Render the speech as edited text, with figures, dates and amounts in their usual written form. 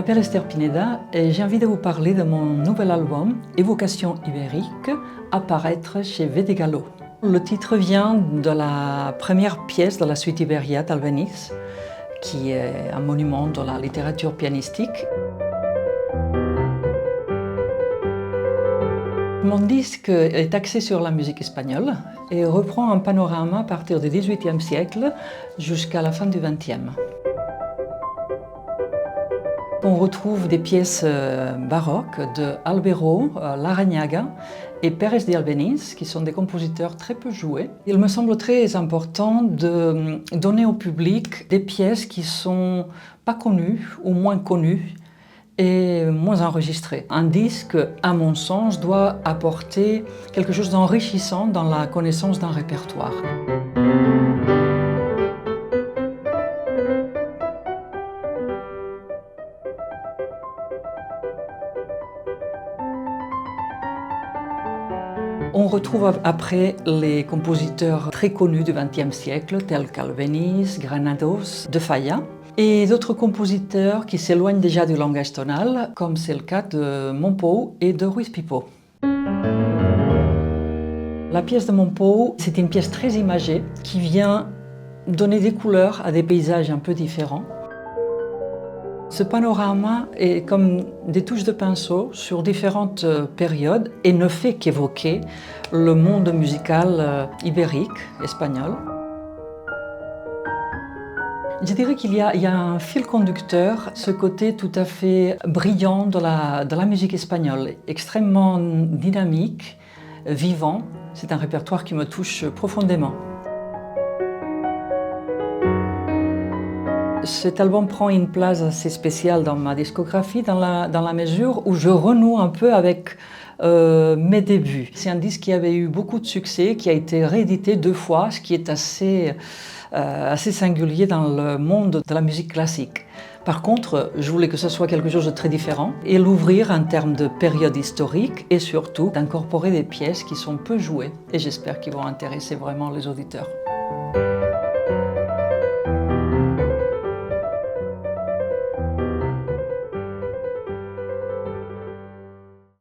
m'appelle Esther Pineda et j'ai envie de vous parler de mon nouvel album Évocation ibérique, à paraître chez Vede Gallo. Le titre vient de la première pièce de la suite Iberia d'Albéniz, qui est un monument de la littérature pianistique. Mon disque est axé sur la musique espagnole et reprend un panorama à partir du XVIIIe siècle jusqu'à la fin du XXe. On retrouve des pièces baroques de Albero, Larrañaga et Pérez de Albéniz, qui sont des compositeurs très peu joués. Il me semble très important de donner au public des pièces qui ne sont pas connues ou moins connues et moins enregistrées. Un disque, à mon sens, doit apporter quelque chose d'enrichissant dans la connaissance d'un répertoire. On retrouve après les compositeurs très connus du XXe siècle, tels qu'Albéniz, Granados, De Falla, et d'autres compositeurs qui s'éloignent déjà du langage tonal, comme c'est le cas de Mompou et de Ruiz Pipo. La pièce de Mompou, c'est une pièce très imagée qui vient donner des couleurs à des paysages un peu différents. Ce panorama est comme des touches de pinceau sur différentes périodes et ne fait qu'évoquer le monde musical ibérique, espagnol. Je dirais qu'il y a un fil conducteur, ce côté tout à fait brillant de la musique espagnole, extrêmement dynamique, vivant. C'est un répertoire qui me touche profondément. Cet album prend une place assez spéciale dans ma discographie dans la mesure où je renoue un peu avec mes débuts. C'est un disque qui avait eu beaucoup de succès, qui a été réédité 2 fois, ce qui est assez singulier dans le monde de la musique classique. Par contre, je voulais que ce soit quelque chose de très différent et l'ouvrir en termes de période historique et surtout d'incorporer des pièces qui sont peu jouées et j'espère qu'ils vont intéresser vraiment les auditeurs.